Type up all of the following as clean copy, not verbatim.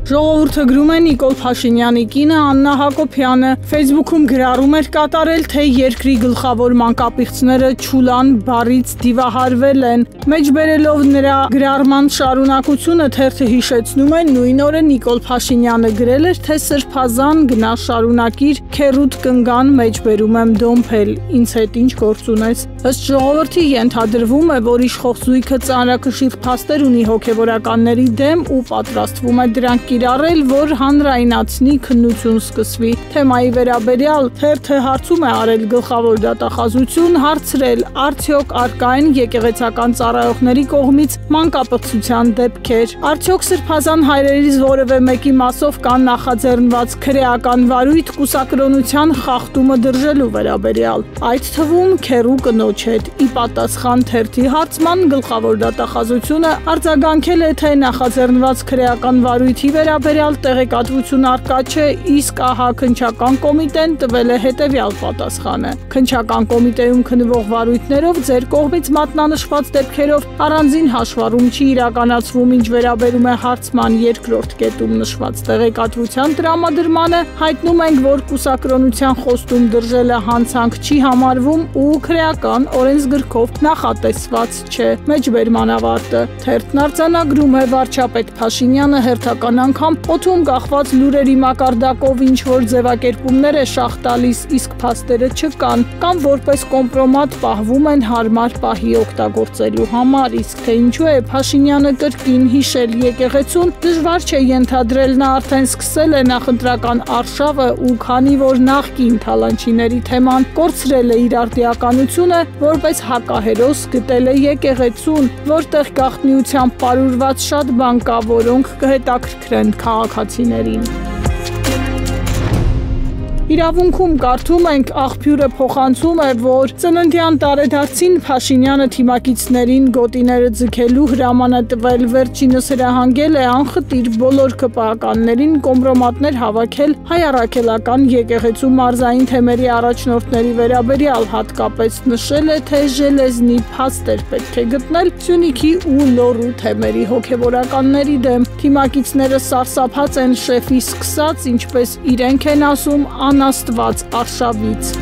Ժողովուրդը գրում է Նիկոլ Փաշինյանի կինը Աննա Հակոբյանը Facebook-ում գրառում էր կատարել, թե երկրի գլխավոր մանկապիղծները Չուլան բառից դիվահարվել են։ Մեջբերելով նրա գրառման շարունակությունը թերթը հիշեցնում է նույն օրը Նիկոլ Փաշինյանը գրել էր, թե սրբազան գնա շարունակիր, քերուդ կնգան մեջբերում եմ դոմփել, ինձ հետ ինչ գործ ունես։ Ըստ ժողովրդի ենթադրվում է, որ իշխող զույգը ծանրակշիռ փաստեր ունի հոգևորականների դեմ ու պատրաստվում է դրանք կիրառել, որ հանրայնացնի քննություն սկսվի։ Թեմայի վերաբերյալ թերթը հարցում է արել գլխավոր դատախազություն, հարցրել, արդյոք առկա են եկեղեցական ծառայողների կողմից մանկապղծության դեպքեր, արդյոք սրբազան հայրերից որևէ մեկի մասով կան նախաձեռնված քրեական վարույթ կուսակրոնության խախտումը դրժելու վերաբերյալ, այդ թվում քերու կնոջ հետ։ Ի պատասխան թերթի հարցման գլխավոր դատախազությունը արձագանքել է, թե նախաձեռնված քրեական վարույթի վերաբերյալ տեղեկատվություն առկա չէ, իսկ ահա քննչական կոմիտեն տվել է հետևյալ պատասխանը։ Քննչական կոմիտեում քննվող վարույթներով ձեր կողմից մատնանշված դեպքերով առանձին հաշվառում չի իրականացվում, ինչ վերաբերում է հարցման երկրորդ կետում նշված տեղեկատվության տրամադրմանը, հայտնում ենք, որ կուսակրոնության խոստում դրժելը հանցանք չի համարվում ու քրեական օրենսգրքով նախատեսված չէ։ Մեջբերման ավարտը։ Թերթն արձանագրում է վարչապետ Փաշինյանը հերթական անգամ օդում կախված լուրերի մակարդակով ինչ-որ ձևակերպումներ է շահ տալիս, իսկ փաստերը չկան, կամ որպես կոմպրոմատ պահվում են հարմար պահի օգտագործելու համար, իսկ թե ինչու է Փաշինյանը կրկին հիշել եկեղեցուն, դժվար չէ ենթադրել, նա արդեն սկսել է նախընտրական արշավը ու քանի որ նախկին թալանչիների թեման կորցրել է իր արդիականությունը, որպես հակահերոս գտել է եկեղեցուն, որտեղ գաղտնիությամբ պարուրված շատ բան կա, որոնք կհետաքրքրեն քաղաքացիներին։ Իրավունքում կարդում ենք, աղբյուրը փոխանցում է, որ ծննդյան տարեդարձին Փաշինյանը թիմակիցներին գոտիները ձգելու հրաման է տվել, վերջինս հրահանգել է անխտիր բոլոր ԿՊԱ-ականներին կոմպրոմատներ հավաքել հայ առաքելական եկեղեցու մարզային թեմերի առաջնորդների վերաբերյալ, հատկապես նշել է, թե ժելեզնի փաստեր պետք է գտնել Սյունիքի ու Լոռու թեմերի հոգևորականների դեմ։ Թիմակիցները սարսափած են շեֆի սկսած, ինչպես իրենք են ասում, անաստված արշավից։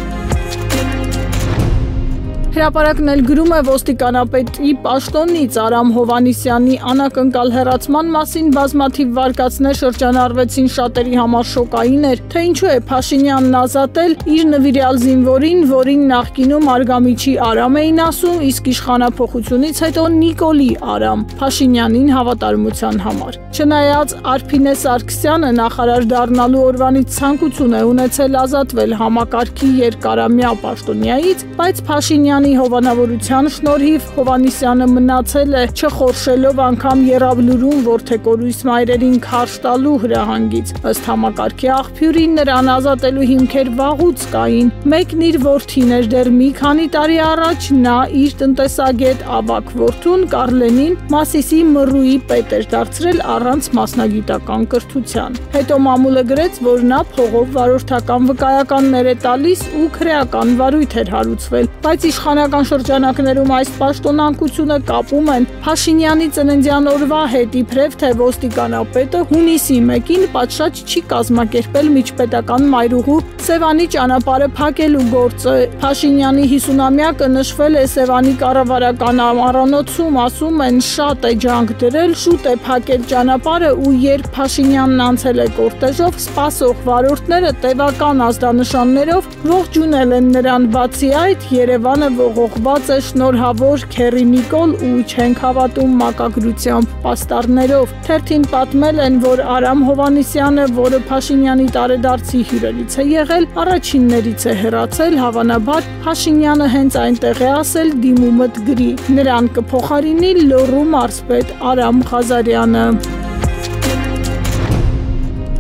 Հրապարակն էլ գրում է ոստիկանապետի պաշտոնից Արամ Հովհաննիսյանի անակնկալ հեռացման մասին բազմաթիվ վարկածներ շրջանառվեցին, շատերի համար շոկային էր, թե ինչու է Փաշինյանն ազատել իր նվիրյալ զինվորին, որին նախկինում Արգամիջի Արամ էին ասում, իսկ իշխանափոխությունից հետո Նիկոլի Արամ, Փաշինյանին հավատարմության համար։ Չնայած Արփինե Սարգսյանը նախարար դառնալու օրվանից ցանկություն է ունեցել ազատվել համակարգի երկարամյա պաշտոնյայից, բայց Փաշինյանի հովանավորության շնորհիվ Հովհաննիսյանը մնացել է չխորշելով անգամ եռավ լուրում որդեկորույս մայրերին քարշ տալու հրահանգից։ Ըստ համակարգի աղբյուրի նրան ազատելու հիմքեր վաղուց կային։ Մեկն իր որդին էր, դեռ մի քանի տարի առաջ նա իր տնտեսագետ ավագ որդուն Կարլենին Մասիսի Մռուի պետ էր դարձրել առանց մասնագիտական կրթության։ Հետո մամուլը գրեց, որ նա փողով վարորդական վկայականներ է տալիս ու քրեական վարույթ էր հարուցվել, բայց իշխանական շրջանակներում այս պաշտոնանկությունը կապում են Փաշինյանի ծննդյան օրվա հետ, իբրև թե ոստիկանապետը հունիսի 1-ին պատշաճ չի կազմակերպել միջպետական մայրուղու Սևանի ճանապարհը փակելու գործը։ Փաշինյանի 50-ամյակը նշվել է Սևանի կառավարական ամառանոցում, ասում են շատ է ջանք դրել, շուտ է փակել ճանապարհը ու երբ Փաշինյանն անցել է կորտեժով, սպասող վարորդները տևական ազդանշաններով ողջունել են նրան, բացի այդ Երևանը ողողված է շնորհավոր քերի Նիկոլ ու չենք հավատում մակագրությամբ պաստառներով։ Թերթին պատմել են, որ Արամ Հովհաննիսյանը, որը Փաշինյանի տարեդարձի հյուրերից է եղել, առաջիններից է հեռացել, հավանաբար Փաշինյանը հենց այնտեղ է ասել դիմումդ գրի։ Նրան կփոխարինի Լոռու մարզպետ Արամ Ղազարյանը։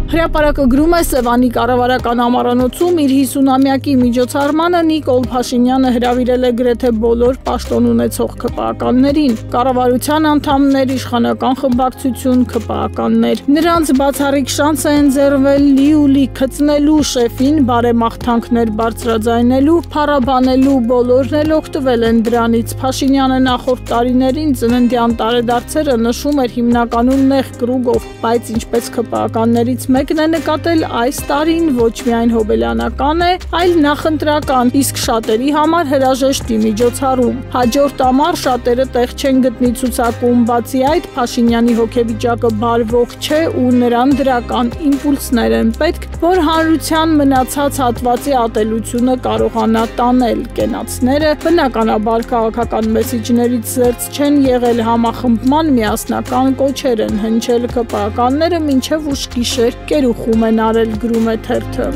Հրապարակը գրում է Սևանի կառավարական ամառանոցում իր 50-ամյակի միջոցառմանը Նիկոլ Փաշինյանը հրավիրել է գրեթե բոլոր պաշտոն ունեցող ՔՊԱ-ականներին, կառավարության անդամներ, իշխանական խմբակցություն, ՔՊԱ-ականներ։ Նրանց բացառիկ շանս է ընձեռվել լի քծնելու շեֆին, բարեմաղթանքներ բարձրաձայնելու, փառաբանելու, բոլորն էլ օգտվել են դրանից։ Փաշինյանը նախորդ տարիներին ծննդյան տարեդարձերը նշում էր հիմնականում նեղ կրուգով, բայց ինչպես ՔՊԱ-ականներից մեկն է նկատել, այս տարին ոչ միայն հոբելյանական է, այլ նախընտրական, իսկ շատերի համար հրաժեշտի միջոցառում։ Հաջորդ ամառ շատերը տեղ չեն գտնի ցուցակում, բացի այդ Փաշինյանի հոգեվիճակը բարվող չէ ու նրան դրական իմպուլսներ են պետք, որ հանրության մնացած հատվածի ատելությունը կարողանա տանել։ Կենացները բնականաբար քաղաքական մեսիջներից զերծ չեն եղել, համախմբման միասնական կոչեր են հնչել, ՔՊԱ-ականները մինչև ուշ գիշեր կերուխում են արել, գրում է թերթը։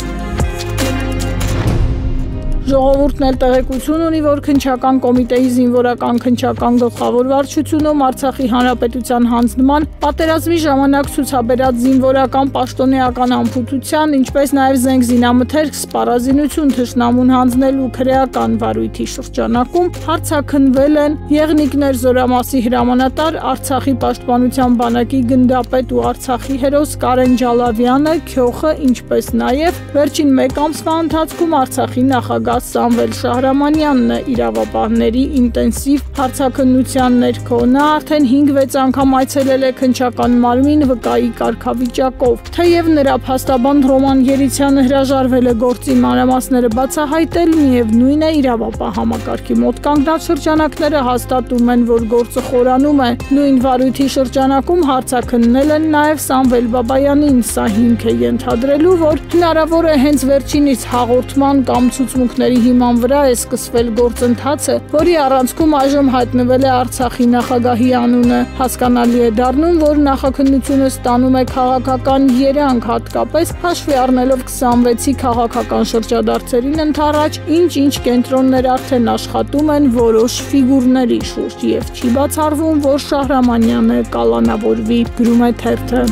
Ժողովուրդն էլ տեղեկություն ունի, որ քննչական կոմիտեի զինվորական քննչական գլխավոր վարչությունում Արցախի հանրապետության հանձնման, պատերազմի ժամանակ ցուցաբերած զինվորական պաշտոնեական անփութության, ինչպես նաև զենք զինամթերք, սպառազինություն թշնամուն հանձնելու քրեական վարույթի շրջանակում հարձակնվել են Եղնիկներ զորամասի հրամանատար, Արցախի պաշտպանության բանակի գնդապետ ու Արցախի հերոս Կարեն Ջալավյանը, Քյոխը, ինչպես նաև վերջին մեկ ամսվա ընթացքում Արցախի նախագահ Սամվել Շահրամանյանն է իրավապահների ինտենսիվ հարցաքննության ներքո։ Նա արդեն 5-6 անգամ այցելել է քննչական մարմին վկայի կարգավիճակով։ Թեև նրա փաստաբան Ռոման Երիցյանը հրաժարվել է գործի մանրամասները բացահայտել, միևնույն է իրավապահ համակարգի մոտ կանգնած շրջանակները հաստատում են, որ գործը խորանում է։ Նույն վարույթի շրջանակում հարցաքննել են նաև Սամվել Բաբայանին։ Սա հիմք է ենթադրելու, որ հնարավոր է հենց վերջինիս հաղորդման կամ ցուցմունքների հիման վրա է սկսվել գործընթացը, որի առանցքում այժմ հայտնվել է Արցախի նախագահի անունը։ Հասկանալի է դառնում, որ նախաքննությունը ստանում է քաղաքական երանգ, հատկապես հաշվի առնելով 26-ի քաղաքական շրջադարձերին ընդառաջ, ինչ կենտրոններ արդեն աշխատում են որոշ ֆիգուրների շուրջ եւ չի բացառվում, որ Շահրամանյանը կալանավորվի, գրում է թերթը։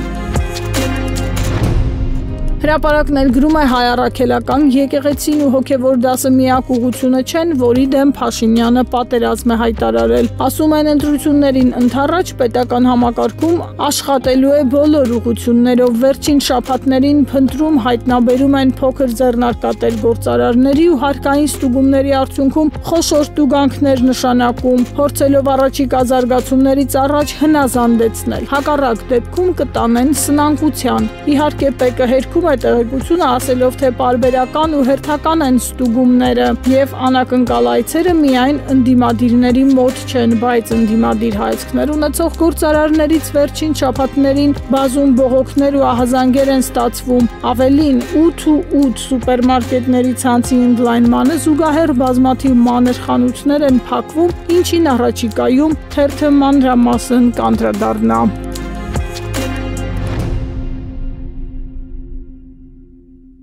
Հրապարակն էլ գրում է հայ առաքելական եկեղեցին ու հոգևոր դասը միակ ուղղությունը չեն, որի դեմ Փաշինյանը պատերազմ է հայտարարել։ Ասում են ընտրություններին ընդառաջ պետական համակարգում աշխատելու է բոլոր ուղղություններով։ Վերջին շաբաթներին փնտրում հայտնաբերում են փոքր ձեռնարկատեր գործարարների ու հարկային ստուգումների արդյունքում խոշոր տուգանքներ նշանակում, փորձելով առաջիկա զարգացումներից առաջ հնազանդեցնել։ Հակառակ դեպքում կտանեն սնանկության։ Իհարկե ՊԿ հերքում տեղեկությունը ասելով, թե պարբերական ու հերթական են ստուգումները եւ անակնկալ այցերը միայն ընդդիմադիրների մոտ չեն, բայց ընդդիմադիր հայացքներ ունեցող գործարարներից վերջին շաբաթներին բազում բողոքներ ու ահազանգեր են ստացվում։ Ավելին 8 սուպերմարկետների ցանցի ընդլայնմանը զուգահեռ բազմաթիվ մանր խանութներ են փակվում, ինչին առաջիկայում թերթը մանրամասն կանդրադառնա։